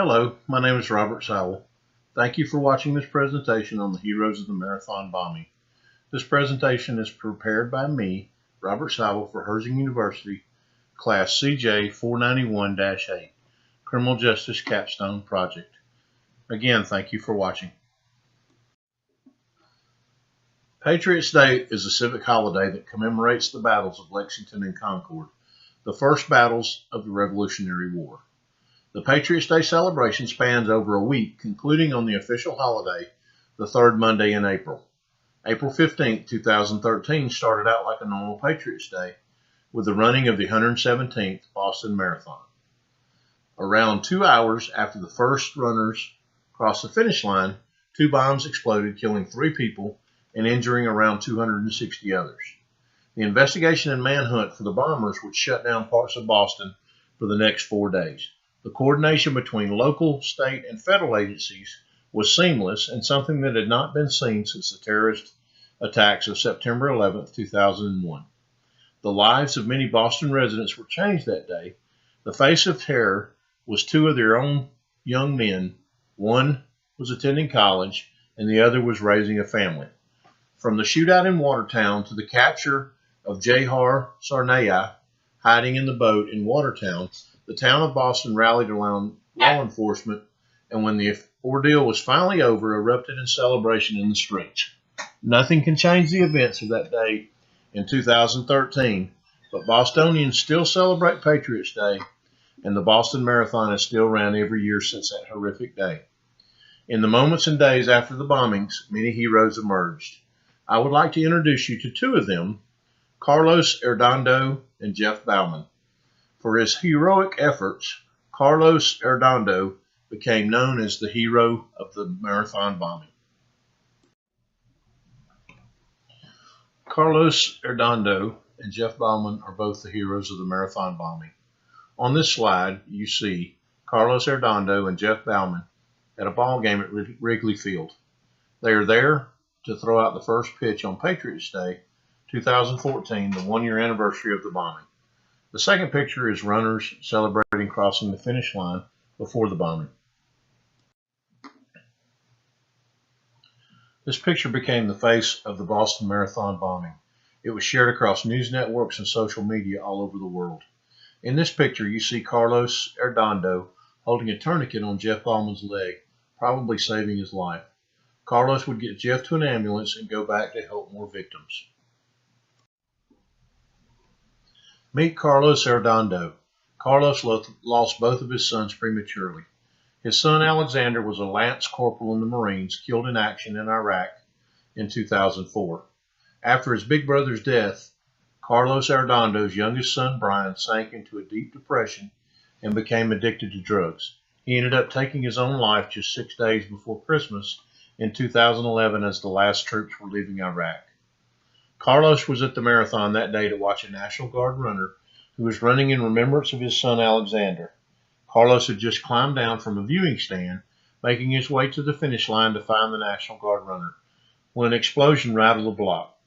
Hello, my name is Robert Sowell. Thank you for watching this presentation on the heroes of the marathon bombing. This presentation is prepared by me, Robert Sowell, for Herzing University, Class CJ 491-8, Criminal Justice Capstone Project. Again, thank you for watching. Patriots' Day is a civic holiday that commemorates the battles of Lexington and Concord, the first battles of the Revolutionary War. The Patriots' Day celebration spans over a week, concluding on the official holiday, the third Monday in April. April 15, 2013 started out like a normal Patriots' Day with the running of the 117th Boston Marathon. Around 2 hours after the first runners crossed the finish line, 2 bombs exploded, killing 3 people and injuring around 260 others. The investigation and manhunt for the bombers would shut down parts of Boston for the next 4 days. The coordination between local, state, and federal agencies was seamless and something that had not been seen since the terrorist attacks of September 11, 2001. The lives of many Boston residents were changed that day. The face of terror was 2 of their own young men. One was attending college, and the other was raising a family. From the shootout in Watertown to the capture of H Sowell hiding in the boat in Watertown, the town of Boston rallied around law enforcement, and when the ordeal was finally over, erupted in celebration in the streets. Nothing can change the events of that day in 2013, but Bostonians still celebrate Patriots' Day, and the Boston Marathon is still ran every year since that horrific day. In the moments and days after the bombings, many heroes emerged. I would like to introduce you to 2 of them, Carlos Arredondo and Jeff Bauman. For his heroic efforts, Carlos Arredondo became known as the hero of the marathon bombing. Carlos Arredondo and Jeff Bauman are both the heroes of the marathon bombing. On this slide, you see Carlos Arredondo and Jeff Bauman at a ball game at Wrigley Field. They are there to throw out the first pitch on Patriots' Day, 2014, the 1-year anniversary of the bombing. The second picture is runners celebrating crossing the finish line before the bombing. This picture became the face of the Boston Marathon bombing. It was shared across news networks and social media all over the world. In this picture, you see Carlos Arredondo holding a tourniquet on Jeff Bauman's leg, probably saving his life. Carlos would get Jeff to an ambulance and go back to help more victims. Meet Carlos Arredondo. Carlos lost both of his sons prematurely. His son Alexander was a lance corporal in the Marines, killed in action in Iraq in 2004. After his big brother's death, Carlos Arredondo's youngest son Brian sank into a deep depression and became addicted to drugs. He ended up taking his own life just 6 days before Christmas in 2011 as the last troops were leaving Iraq. Carlos was at the marathon that day to watch a National Guard runner who was running in remembrance of his son Alexander. Carlos had just climbed down from a viewing stand, making his way to the finish line to find the National Guard runner, when an explosion rattled the block.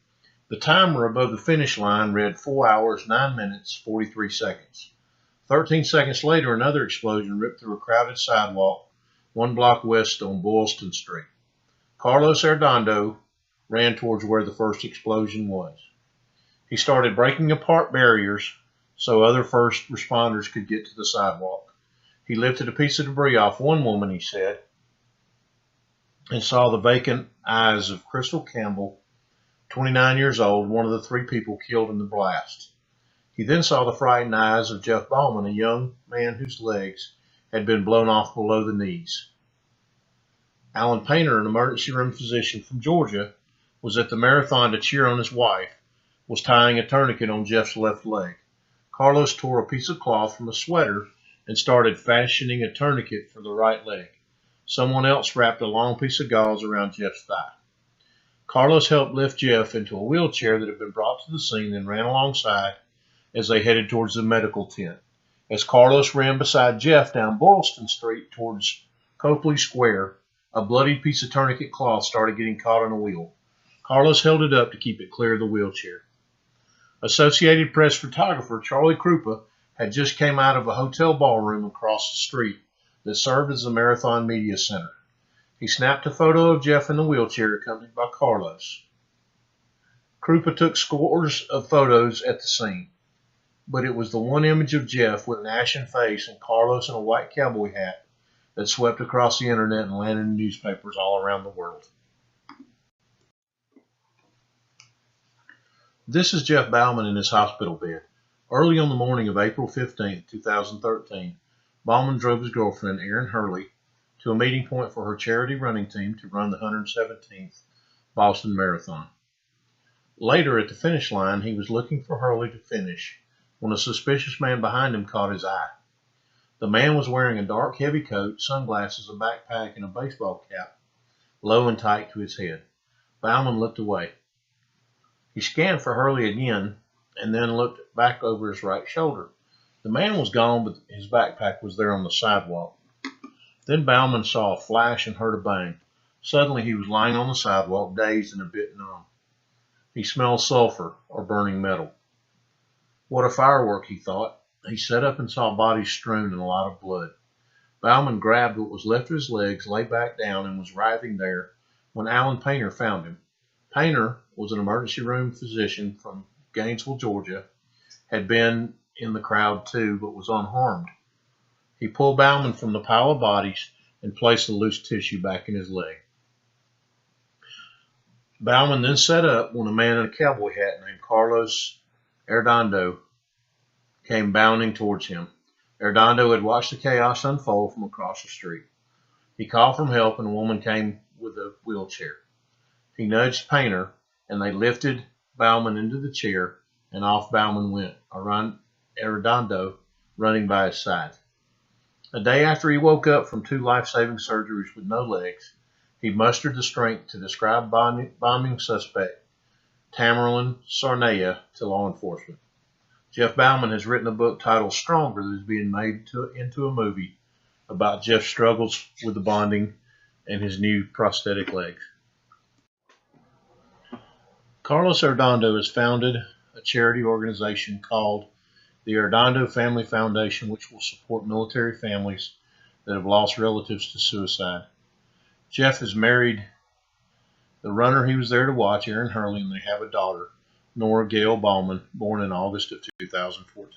The timer above the finish line read 4 hours, 9 minutes, 43 seconds. 13 seconds later, another explosion ripped through a crowded sidewalk 1 block west on Boylston Street. Carlos Arredondo ran towards where the first explosion was. He started breaking apart barriers so other first responders could get to the sidewalk. He lifted a piece of debris off one woman, he said, and saw the vacant eyes of Crystal Campbell, 29 years old, one of the 3 people killed in the blast. He then saw the frightened eyes of Jeff Bauman, a young man whose legs had been blown off below the knees. Alan Painter, an emergency room physician from Georgia, was at the marathon to cheer on his wife, was tying a tourniquet on Jeff's left leg. Carlos tore a piece of cloth from a sweater and started fashioning a tourniquet for the right leg. Someone else wrapped a long piece of gauze around Jeff's thigh. Carlos helped lift Jeff into a wheelchair that had been brought to the scene and ran alongside as they headed towards the medical tent. As Carlos ran beside Jeff down Boylston Street towards Copley Square, a bloodied piece of tourniquet cloth started getting caught on a wheel. Carlos held it up to keep it clear of the wheelchair. Associated Press photographer Charlie Krupa had just came out of a hotel ballroom across the street that served as the Marathon Media Center. He snapped a photo of Jeff in the wheelchair, accompanied by Carlos. Krupa took scores of photos at the scene, but it was the one image of Jeff with an ashen face and Carlos in a white cowboy hat that swept across the internet and landed in newspapers all around the world. This is Jeff Bauman in his hospital bed. Early on the morning of April 15, 2013, Bauman drove his girlfriend, Erin Hurley, to a meeting point for her charity running team to run the 117th Boston Marathon. Later at the finish line, he was looking for Hurley to finish when a suspicious man behind him caught his eye. The man was wearing a dark, heavy coat, sunglasses, a backpack, and a baseball cap, low and tight to his head. Bauman looked away. He scanned for Hurley again and then looked back over his right shoulder. The man was gone, but his backpack was there on the sidewalk. Then Bauman saw a flash and heard a bang. Suddenly he was lying on the sidewalk, dazed and a bit numb. He smelled sulfur or burning metal. What a firework, he thought. He sat up and saw bodies strewn in a lot of blood. Bauman grabbed what was left of his legs, lay back down, and was writhing there when Alan Painter found him. Painter was an emergency room physician from Gainesville, Georgia, had been in the crowd too, but was unharmed. He pulled Bauman from the pile of bodies and placed the loose tissue back in his leg. Bauman then sat up when a man in a cowboy hat named Carlos Arredondo came bounding towards him. Arredondo had watched the chaos unfold from across the street. He called for help, and a woman came with a wheelchair. He nudged Painter, and they lifted Bauman into the chair, and off Bauman went, Arredondo running by his side. A day after he woke up from 2 life-saving surgeries with no legs, he mustered the strength to describe bombing suspect Tamerlan Sarnaya to law enforcement. Jeff Bauman has written a book titled Stronger that is being made into a movie about Jeff's struggles with the bonding and his new prosthetic legs. Carlos Arredondo has founded a charity organization called the Arredondo Family Foundation, which will support military families that have lost relatives to suicide. Jeff is married the runner he was there to watch, Erin Hurley, and they have a daughter, Nora Gail Bauman, born in August of 2014.